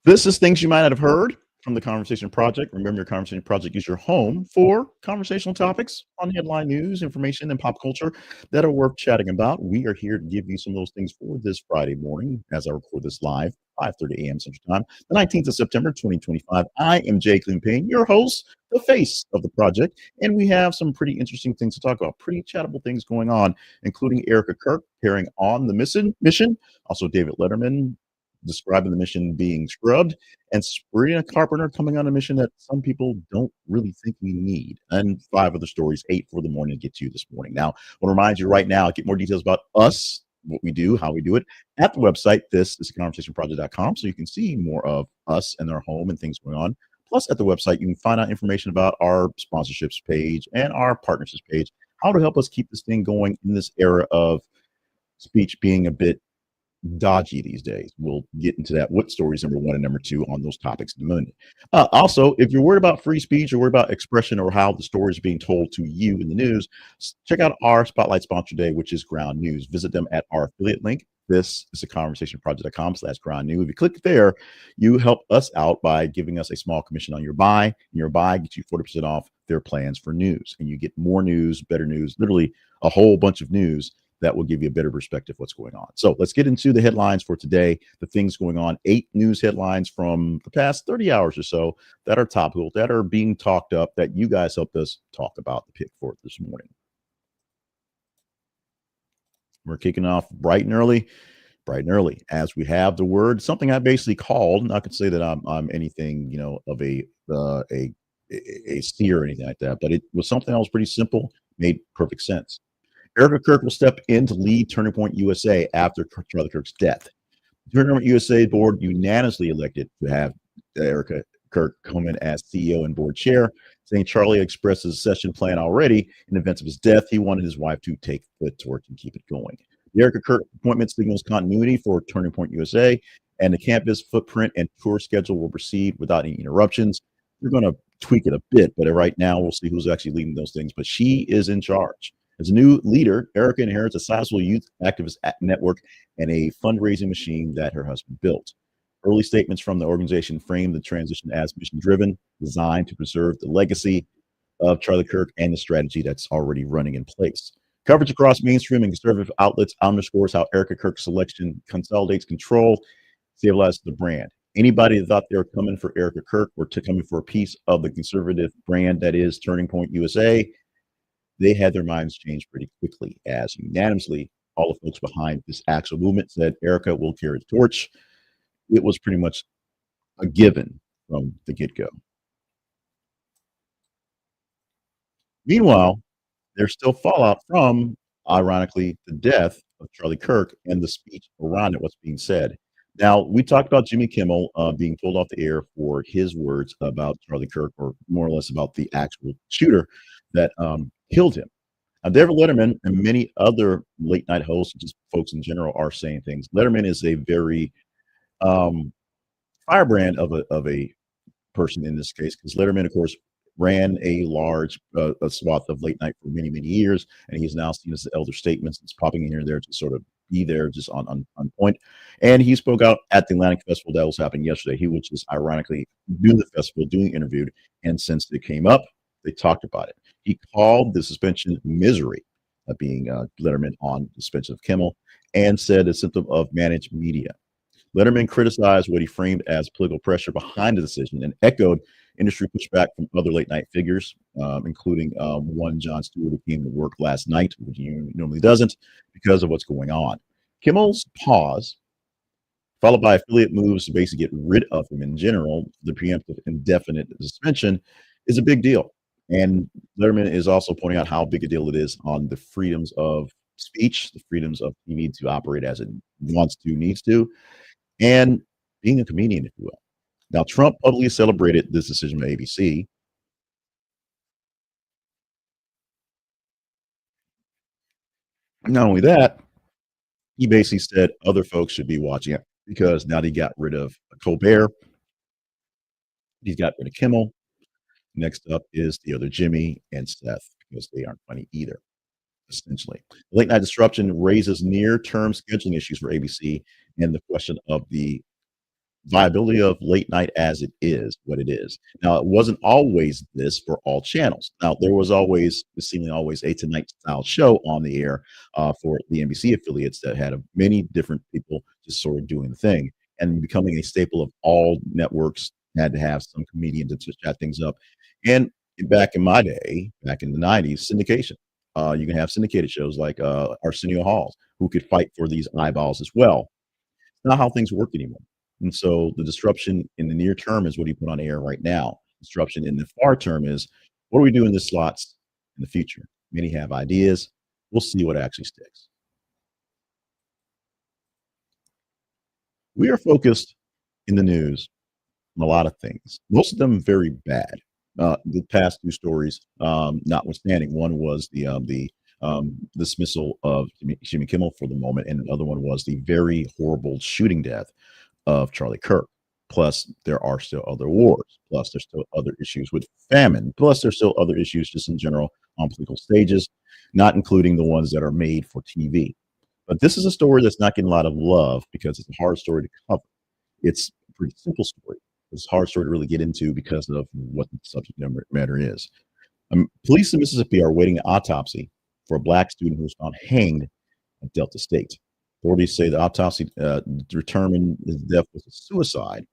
This is things you might not have heard from the Conversation Project. Remember, your Conversation Project is your home for conversational topics on headline news, information, and pop culture that are worth chatting about. We are here to give you some of those things for this Friday morning as I record this live, 5:30 a.m. Central Time, the 19th of September, 2025. I am Jay Payne, your host, the face of the project, and we have some pretty interesting things to talk about, pretty chattable things going on, including Erika Kirk carrying on the mission, also David Letterman describing the mission being scrubbed, and Sabrina Carpenter coming on a mission that some people don't really think we need. And five other stories, eight for the morning to get to you this morning. Now, I want to remind you right now, get more details about us, what we do, how we do it at the website. This is conversationproject.com, so you can see more of us and our home and things going on. Plus, at the website, you can find out information about our sponsorships page and our partnerships page, how to help us keep this thing going in this era of speech being a bit dodgy these days. We'll get into that. What stories number one and number two on those topics in a minute. Also, if you're worried about free speech or worried about expression or how the story is being told to you in the news, check out our Spotlight sponsor today, which is Ground News. Visit them at our affiliate link. This is a conversationproject.com/ground news. If you click there, you help us out by giving us a small commission on your buy. And your buy gets you 40% off their plans for news. And you get more news, better news, literally a whole bunch of news that will give you a better perspective of what's going on. So let's get into the headlines for today, the things going on. 8 news headlines from the past 30 hours or so that are topical, that are being talked up, that you guys helped us talk about the pick for it this morning. We're kicking off bright and early, as we have the word, something I basically called, and I could say that I'm anything, of a seer or anything like that, but it was something that was pretty simple, made perfect sense. Erika Kirk will step in to lead Turning Point USA after Charlie Kirk's death. The Turning Point USA board unanimously elected to have Erika Kirk come in as CEO and board chair, saying Charlie expressed his succession plan already. In events of his death, he wanted his wife to take the torch and keep it going. The Erika Kirk appointment signals continuity for Turning Point USA, and the campus footprint and tour schedule will proceed without any interruptions. We're going to tweak it a bit, but right now we'll see who's actually leading those things. But she is in charge. As a new leader, Erika inherits a sizable youth activist network and a fundraising machine that her husband built. Early statements from the organization framed the transition as mission-driven, designed to preserve the legacy of Charlie Kirk and the strategy that's already running in place. Coverage across mainstream and conservative outlets underscores how Erika Kirk's selection consolidates control, stabilizes the brand. Anybody that thought they were coming for Erika Kirk or coming for a piece of the conservative brand that is Turning Point USA, they had their minds changed pretty quickly, as unanimously all the folks behind this actual movement said Erika will carry the torch. It was pretty much a given from the get-go. Meanwhile, there's still fallout from, ironically, the death of Charlie Kirk and the speech around it, what's being said. Now, we talked about Jimmy Kimmel being pulled off the air for his words about Charlie Kirk, or more or less about the actual shooter that killed him. David Letterman and many other late night hosts, just folks in general, are saying things. Letterman is a very firebrand of a person in this case, because Letterman, of course, ran a large a swath of late night for many, many years, and he's now seen as the elder statesman. It's popping in here and there to sort of be there just on point. And he spoke out at the Atlantic Festival that was happening yesterday. He was just ironically doing the festival, doing interviewed, and since it came up, they talked about it. He called the suspension misery, being Letterman on suspension of Kimmel, and said a symptom of managed media. Letterman criticized what he framed as political pressure behind the decision and echoed industry pushback from other late night figures, including one Jon Stewart who came to work last night, which he normally doesn't, because of what's going on. Kimmel's pause, followed by affiliate moves to basically get rid of him in general, the preemptive indefinite suspension, is a big deal. And Letterman is also pointing out how big a deal it is on the freedoms of speech, the freedoms of TV to operate as it wants to, needs to, and being a comedian, if you will. Now, Trump publicly celebrated this decision by ABC. Not only that, he basically said other folks should be watching it because now they got rid of Colbert, he's got rid of Kimmel. Next up is the other Jimmy and Seth because they aren't funny either, essentially. Late night disruption raises near-term scheduling issues for ABC and the question of the viability of late night as it is what it is. Now, it wasn't always this for all channels. Now, there was always, seemingly always, a Tonight style show on the air for the NBC affiliates that had many different people just sort of doing the thing and becoming a staple of all networks. Had to have some comedian to chat things up. And back in my day, back in the 90s, syndication. You can have syndicated shows like Arsenio Halls, who could fight for these eyeballs as well. Not how things work anymore. And so the disruption in the near term is what you put on air right now. Disruption in the far term is what do we do in the slots in the future? Many have ideas. We'll see what actually sticks. We are focused in the news on a lot of things, most of them very bad. The past two stories, notwithstanding, one was the dismissal of Jimmy Kimmel for the moment, and the other one was the very horrible shooting death of Charlie Kirk. Plus, there are still other wars. Plus, there's still other issues with famine. Plus, there's still other issues just in general on political stages, not including the ones that are made for TV. But this is a story that's not getting a lot of love because it's a hard story to cover. It's a pretty simple story. It's a hard story to really get into because of what the subject matter is. Police in Mississippi are awaiting an autopsy for a black student who was found hanged at Delta State. Authorities say the autopsy determined his death was a suicide.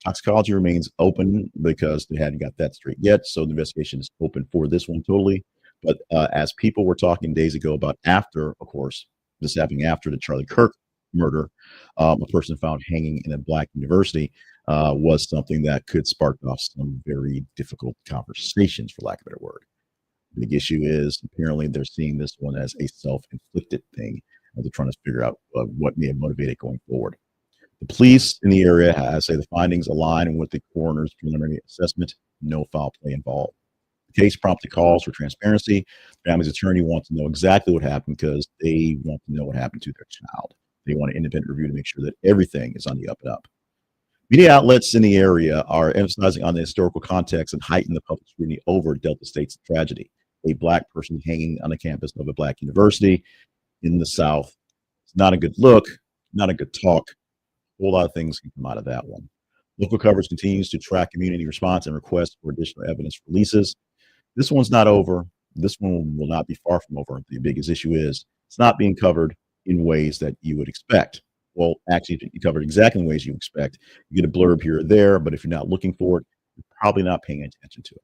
Toxicology remains open because they hadn't got that straight yet, so the investigation is open for this one totally. But as people were talking days ago about after, of course, this happening after the Charlie Kirk murder, a person found hanging in a black university was something that could spark off some very difficult conversations, for lack of a better word. The big issue is apparently they're seeing this one as a self-inflicted thing. They're trying to figure out what may have motivated going forward. The police in the area say the findings align with the coroner's preliminary assessment. No foul play involved. The case prompted calls for transparency. The family's attorney wants to know exactly what happened because they want to know what happened to their child. They want an independent review to make sure that everything is on the up and up. Media outlets in the area are emphasizing on the historical context and heighten the public scrutiny over Delta State's tragedy. A black person hanging on the campus of a black university in the South. It's not a good look, not a good talk. A whole lot of things can come out of that one. Local coverage continues to track community response and requests for additional evidence releases. This one's not over. This one will not be far from over. The biggest issue is it's not being covered in ways that you would expect. Well, actually, you covered exactly in ways you expect. You get a blurb here or there, but if you're not looking for it, you're probably not paying attention to it.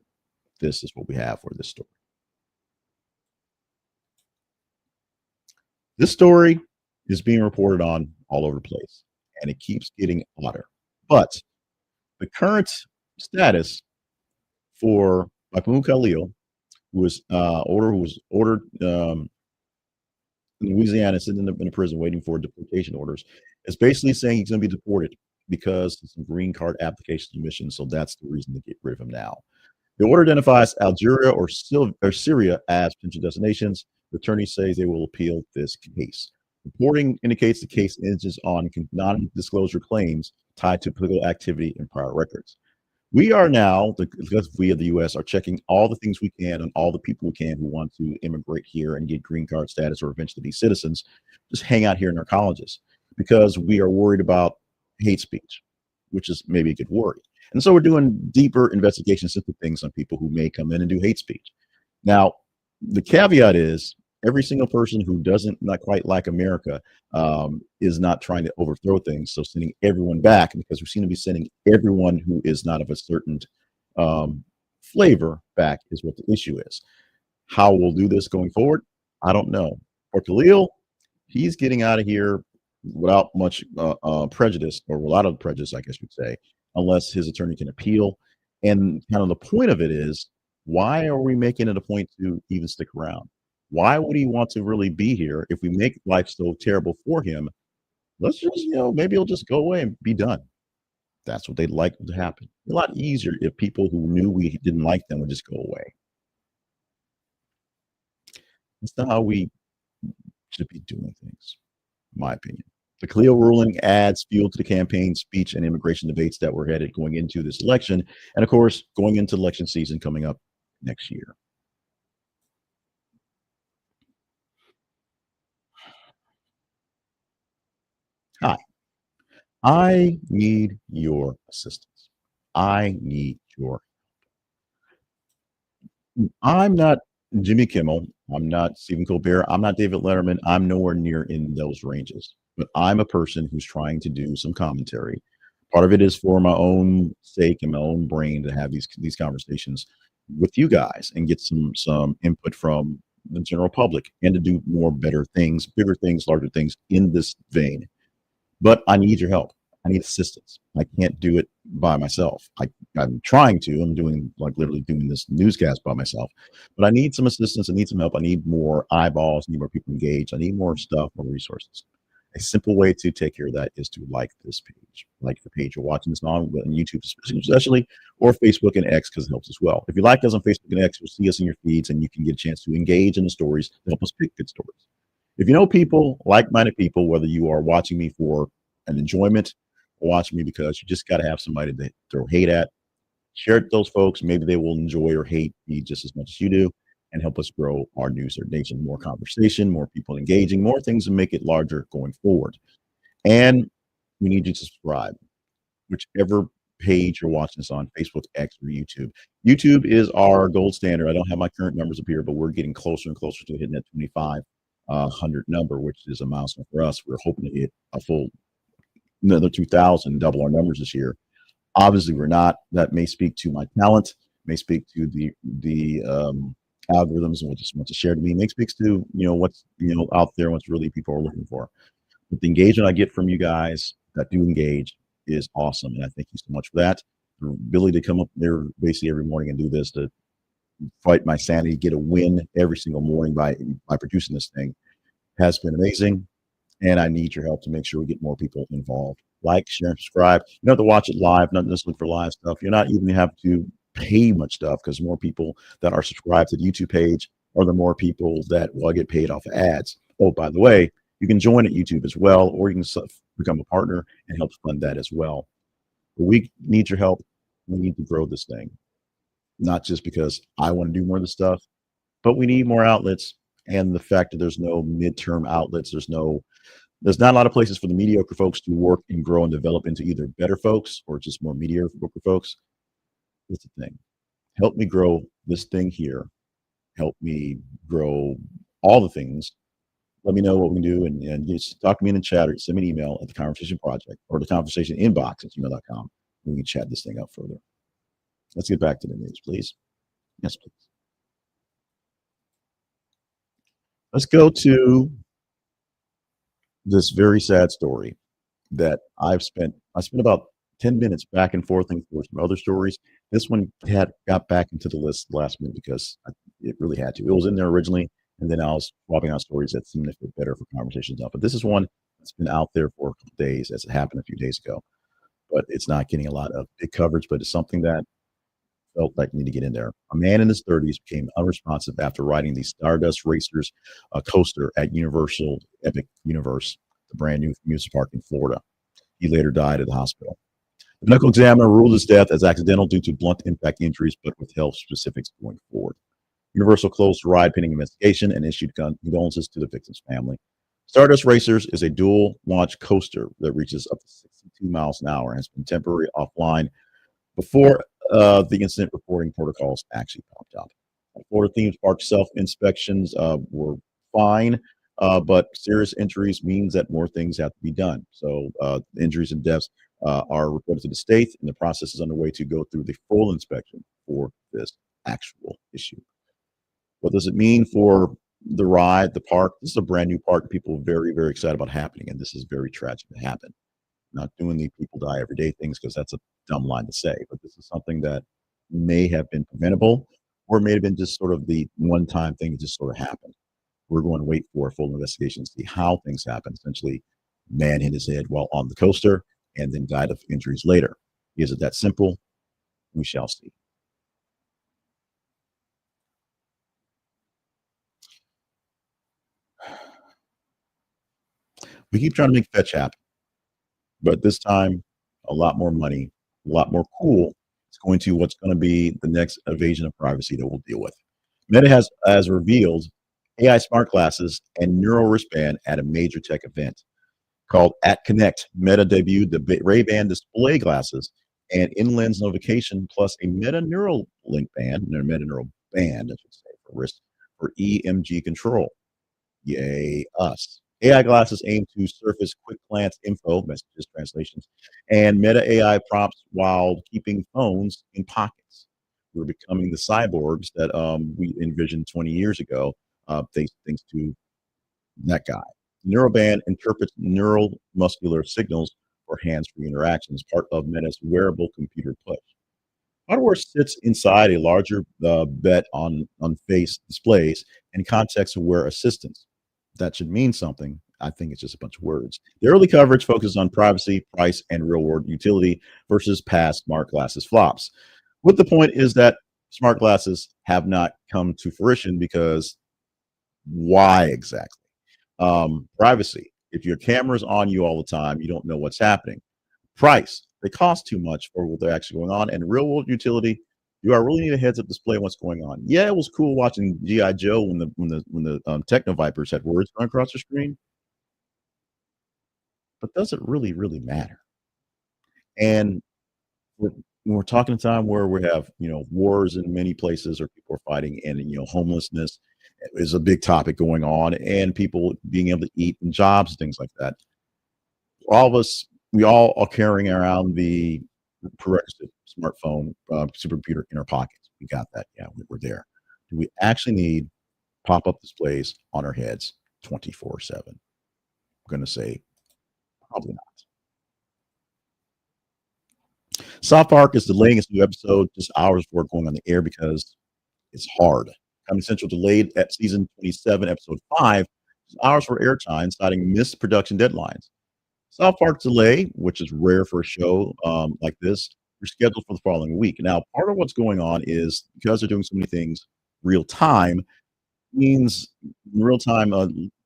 This is what we have for this story. This story is being reported on all over the place, and it keeps getting odder. But the current status for Mahmoud Khalil, who was ordered in Louisiana, sitting in a prison waiting for deportation orders, is basically saying he's going to be deported because of some green card application submissions. So that's the reason to get rid of him now. The order identifies Algeria or Syria as potential destinations. The attorney says they will appeal this case. Reporting indicates the case hinges on non-disclosure claims tied to political activity and prior records. We are now, because we of the U.S. are checking all the things we can on all the people we can who want to immigrate here and get green card status or eventually be citizens, just hang out here in our colleges because we are worried about hate speech, which is maybe a good worry. And so we're doing deeper investigations into things on people who may come in and do hate speech. Now, the caveat is every single person who doesn't not quite like America is not trying to overthrow things. So sending everyone back because we seem to be sending everyone who is not of a certain flavor back is what the issue is. How we'll do this going forward, I don't know. For Khalil, he's getting out of here without much prejudice, or a lot of prejudice, I guess you'd say, unless his attorney can appeal. And kind of the point of it is, why are we making it a point to even stick around? Why would he want to really be here if we make life so terrible for him? Let's just, maybe he'll just go away and be done. That's what they'd like to happen. A lot easier if people who knew we didn't like them would just go away. That's not how we should be doing things, in my opinion. The Khalil ruling adds fuel to the campaign, speech, and immigration debates that we're headed going into this election. And of course, going into election season coming up next year. Hi. I need your assistance. I need your I'm not Jimmy Kimmel. I'm not Stephen Colbert. I'm not David Letterman. I'm nowhere near in those ranges. But I'm a person who's trying to do some commentary. Part of it is for my own sake and my own brain to have these conversations with you guys and get some input from the general public and to do more better things, bigger things, larger things in this vein. But I need your help. I need assistance. I can't do it by myself. I'm trying to. I'm doing like literally doing this newscast by myself. But I need some assistance. I need some help. I need more eyeballs. I need more people engaged. I need more stuff, more resources. A simple way to take care of that is to like this page, like the page you're watching this on YouTube, especially, or Facebook and X because it helps as well. If you like us on Facebook and X, you'll see us in your feeds and you can get a chance to engage in the stories to help us pick good stories. If you know people, like-minded people, whether you are watching me for an enjoyment or watching me because you just got to have somebody to throw hate at, share it with those folks. Maybe they will enjoy or hate me just as much as you do and help us grow our news or nation. More conversation, more people engaging, more things to make it larger going forward. And we need you to subscribe, whichever page you're watching this on, Facebook, X, or YouTube. YouTube is our gold standard. I don't have my current numbers up here, but we're getting closer and closer to hitting that 2,500 number, which is a milestone for us. We're hoping to hit a full another 2,000, double our numbers this year. Obviously, we're not. That may speak to my talent, may speak to the algorithms and what just want to share to me. May speaks to what's out there, what's really people are looking for. But the engagement I get from you guys that do engage is awesome, and I thank you so much for that. The ability to come up there basically every morning and do this to fight my sanity, get a win every single morning by producing this thing has been amazing. And I need your help to make sure we get more people involved. Like, share, and subscribe. You don't have to watch it live, not necessarily for live stuff. You're not even have to pay much stuff because more people that are subscribed to the YouTube page are the more people that will get paid off of ads. Oh, by the way, you can join at YouTube as well, or you can become a partner and help fund that as well. But we need your help. We need to grow this thing, not just because I want to do more of the stuff, but we need more outlets. And the fact that there's no midterm outlets, there's not a lot of places for the mediocre folks to work and grow and develop into either better folks or just more mediocre folks. It's the thing. Help me grow this thing here. Help me grow all the things. Let me know what we can do and just talk to me in the chat or send me an email at the Conversation Project or the Conversation Inbox at gmail.com. We can chat this thing up further. Let's get back to the news, please. Yes, please. Let's go to this very sad story that I spent about 10 minutes back and forth for some other stories. This one got back into the list last minute because it really had to. It was in there originally, and then I was swapping out stories that seemed to fit better for conversations now. But this is one that's been out there for a couple days, as it happened a few days ago. But it's not getting a lot of big coverage, but it's something that felt like need to get in there. A man in his 30s became unresponsive after riding the Stardust Racers coaster at Universal Epic Universe, the brand new amusement park in Florida. He later died at the hospital. The medical examiner ruled his death as accidental due to blunt impact injuries, but withheld specifics going forward. Universal closed the ride pending investigation and issued condolences to the victim's family. Stardust Racers is a dual launch coaster that reaches up to 62 miles an hour and has been temporarily offline before the incident reporting protocols actually popped up. Florida theme park self-inspections were fine, but serious injuries means that more things have to be done. So injuries and deaths are reported to the state, and the process is underway to go through the full inspection for this actual issue. What does it mean for the ride, the park? This is a brand new park. People are very, very excited about happening, and this is very tragic to happen. Not doing the people die every day things because that's a dumb line to say, but this is something that may have been preventable or may have been just sort of the one-time thing that just sort of happened. We're going to wait for a full investigation to see how things happen. Essentially, man hit his head while on the coaster and then died of injuries later. Is it that simple? We shall see. We keep trying to make fetch happen, but this time, a lot more money, a lot more cool. It's going to what's going to be the next invasion of privacy that we'll deal with. Meta has revealed AI smart glasses and neural wristband at a major tech event. called At Connect. Meta debuted the Ray-Ban display glasses and in-lens notification plus a Meta Neural Link band, or Meta Neural Band, I should say, for wrist for EMG control. Yay, us. AI glasses aim to surface quick glance info, messages, translations, and meta AI prompts while keeping phones in pockets. We're becoming the cyborgs that we envisioned 20 years ago, thanks to that guy. Neuroband interprets neural muscular signals for hands-free interactions, part of Meta's wearable computer push. Hardware sits inside a larger bet on face displays and context-aware assistance. That should mean something. I think it's just a bunch of words. The early coverage focuses on privacy, price, and real-world utility versus past smart glasses flops. What the point is that smart glasses have not come to fruition because why exactly? Privacy. If your camera's on you all the time, you don't know what's happening. Price. They cost too much for what they're actually going on. And real world utility, you are really need a heads up display of what's going on. Yeah, it was cool watching GI Joe when the Techno Vipers had words going across the screen, but does it really matter? And when we're talking a time where we have wars in many places or people are fighting, and homelessness is a big topic going on, and people being able to eat and jobs and things like that. All of us, we all are carrying around the prerequisite smartphone, supercomputer in our pockets. We got that. Yeah, we're there. Do we actually need pop-up displays on our heads 24/7? I'm going to say probably not. South Park is delaying its new episode just hours before going on the air because it's hard. Comedy Central delayed at season 27, episode 5, just hours for airtime, citing missed production deadlines. South Park's delay, which is rare for a show like this, are scheduled for the following week. Now, part of what's going on is because they're doing so many things real time, means real time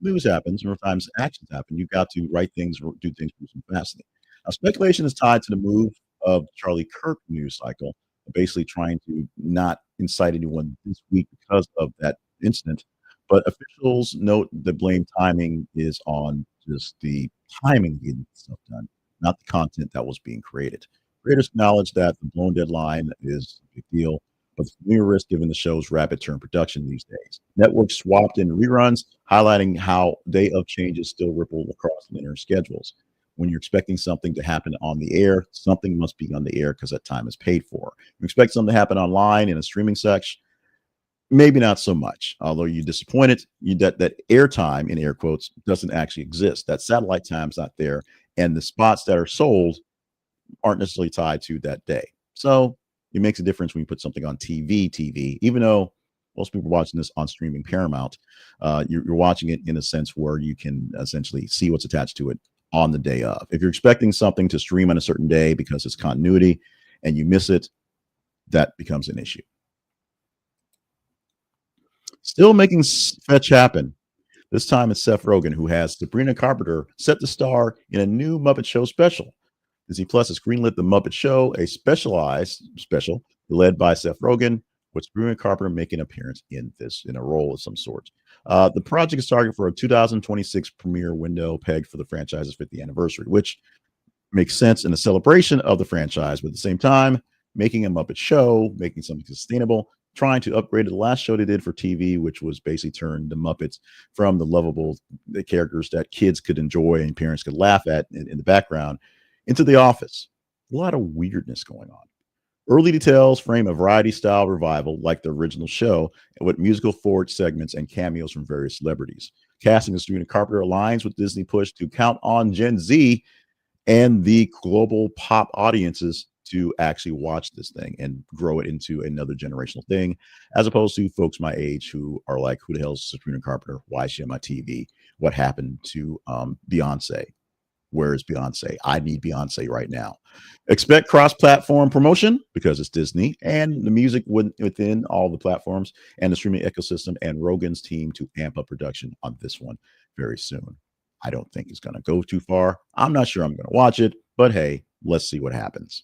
news happens, real time actions happen. You've got to write things, do things fastly. Now, speculation is tied to the move of Charlie Kirk news cycle, basically trying to not incite anyone this week because of that incident. But officials note the blame timing is on just the timing of getting stuff done, not the content that was being created. Creators acknowledge that the blown deadline is a big deal, but it's a new risk given the show's rapid turn production these days. Networks swapped in reruns, highlighting how day of changes still ripple across linear schedules. When you're expecting something to happen on the air, something must be on the air because that time is paid for. You expect something to happen online in a streaming section, maybe not so much. Although you're disappointed, that airtime in air quotes doesn't actually exist. That satellite time's not there, and the spots that are sold aren't necessarily tied to that day. So it makes a difference when you put something on TV, even though most people are watching this on streaming Paramount. You're watching it in a sense where you can essentially see what's attached to it on the day of. If you're expecting something to stream on a certain day because it's continuity and you miss it, that becomes an issue. Still making fetch happen. This time it's Seth Rogen, who has Sabrina Carpenter set to star in a new Muppet Show special. Disney Plus has greenlit The Muppet Show, a specialized special led by Seth Rogen, with Sabrina Carpenter making an appearance in a role of some sort. The project is targeted for a 2026 premiere window pegged for the franchise's 50th anniversary, which makes sense in the celebration of the franchise, but at the same time, making a Muppet Show, making something sustainable, trying to upgrade the last show they did for TV, which was basically turned the Muppets from the characters that kids could enjoy and parents could laugh at in the background into The Office. A lot of weirdness going on. Early details frame a variety style revival like the original show with musical forward segments and cameos from various celebrities. Casting of Sabrina Carpenter aligns with Disney push to count on Gen Z and the global pop audiences to actually watch this thing and grow it into another generational thing, as opposed to folks my age who are like, who the hell is Sabrina Carpenter? Why is she on my TV? What happened to Beyonce? Where is Beyonce? I need Beyonce right now. Expect cross-platform promotion because it's Disney and the music within all the platforms and the streaming ecosystem, and Rogen's team to amp up production on this one very soon. I don't think it's going to go too far. I'm not sure I'm going to watch it, but hey, let's see what happens.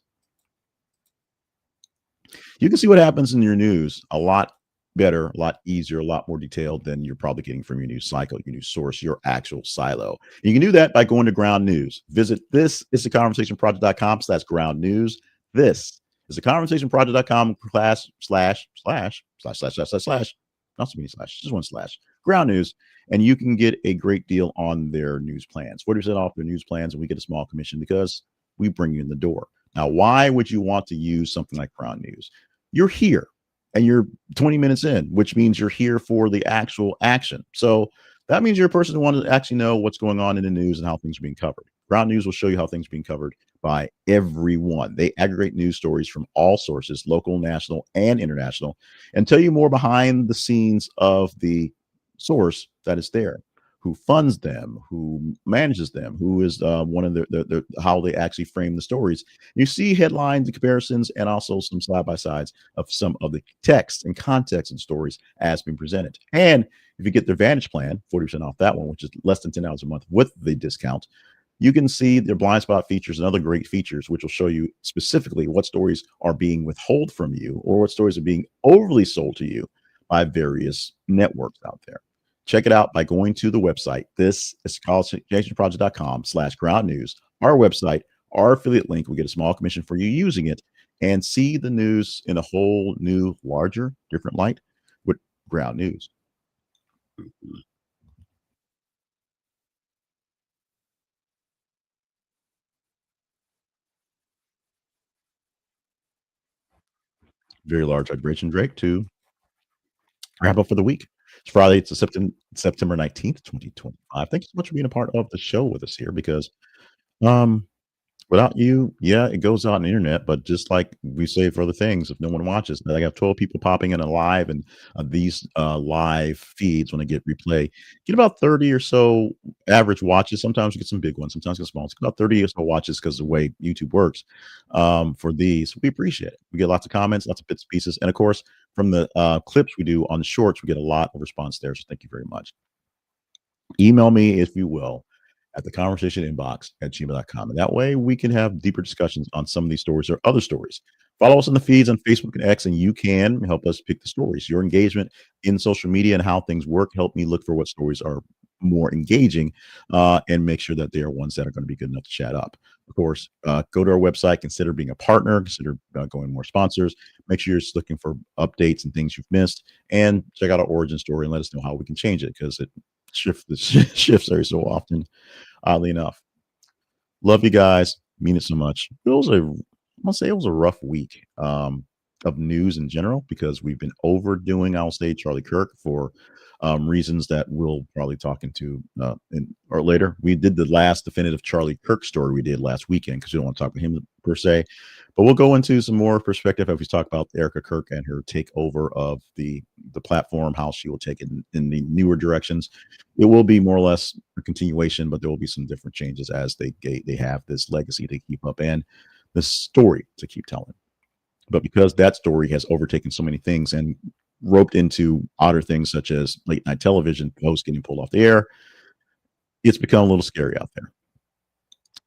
You can see what happens in your news a lot better, a lot easier, a lot more detailed than you're probably getting from your news cycle, your news source, your actual silo. You can do that by going to Ground News. Visit this is the conversationproject.com slash ground news. This is the conversationproject.com slash, not so many slash, just one slash, ground news. And you can get a great deal on their news plans, 40% off their news plans. And we get a small commission because we bring you in the door. Now, why would you want to use something like Ground News? You're here and you're 20 minutes in, which means you're here for the actual action. So that means you're a person who wants to actually know what's going on in the news and how things are being covered. Ground News will show you how things are being covered by everyone. They aggregate news stories from all sources, local, national, and international, and tell you more behind the scenes of the source that is there, who funds them, who manages them, who is one of the how they actually frame the stories. You see headlines and comparisons, and also some side by sides of some of the text and context and stories as being presented. And if you get the Advantage plan, 40% off that one, which is less than $10 a month with the discount, you can see their blind spot features and other great features, which will show you specifically what stories are being withheld from you or what stories are being overly sold to you by various networks out there. Check it out by going to the website. This is conversationproject.com slash ground news. Our website, our affiliate link, we get a small commission for you using it and see the news in a whole new, larger, different light with Ground News. Very large vibration, Drake, to wrap up for the week. It's Friday. It's September 19th, 2025. Thank you so much for being a part of the show with us here because um, without you, yeah, it goes out on the internet, but just like we say for other things, if no one watches, I got 12 people popping in a live, and these live feeds when they get replay, get about 30 or so average watches. Sometimes we get some big ones, sometimes we get small. It's about 30 or so watches because of the way YouTube works for these. We appreciate it. We get lots of comments, lots of bits and pieces. And of course, from the clips we do on the shorts, we get a lot of response there. So thank you very much. Email me, if you will, at the conversation inbox at gmail.com. And that way we can have deeper discussions on some of these stories or other stories. Follow us on the feeds on Facebook and X, and you can help us pick the stories. Your engagement in social media and how things work help me look for what stories are more engaging and make sure that they are ones that are going to be good enough to chat up. Of course, go to our website, consider being a partner, consider going more sponsors. Make sure you're just looking for updates and things you've missed, and check out our origin story and let us know how we can change it because it shifts every so often, oddly enough. Love you guys. Mean it so much. I'll say it was a rough week of news in general because we've been overdoing, I'll say, Charlie Kirk for reasons that we'll probably talk into or later. We did the last definitive Charlie Kirk story we did last weekend because we don't want to talk about him per se, but we'll go into some more perspective as we talk about Erika Kirk and her takeover of the platform, how she will take it in the newer directions. It will be more or less a continuation, but there will be some different changes as they have this legacy to keep up and the story to keep telling. But because that story has overtaken so many things and roped into odder things such as late night television hosts getting pulled off the air, it's become a little scary out there.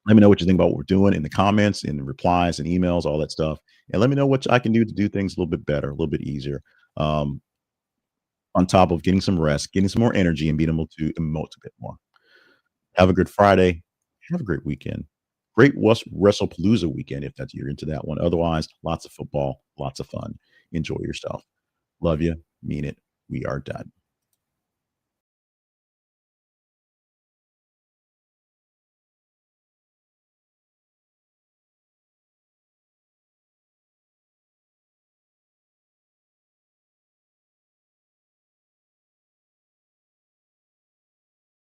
Let me know what you think about what we're doing in the comments, in the replies and emails, all that stuff. And let me know what I can do to do things a little bit better, a little bit easier. On top of getting some rest, getting some more energy, and being able to emote a bit more. Have a good Friday. Have a great weekend. Great WrestlePalooza weekend if you're into that one. Otherwise, lots of football, lots of fun. Enjoy yourself. Love you. Mean it. We are done.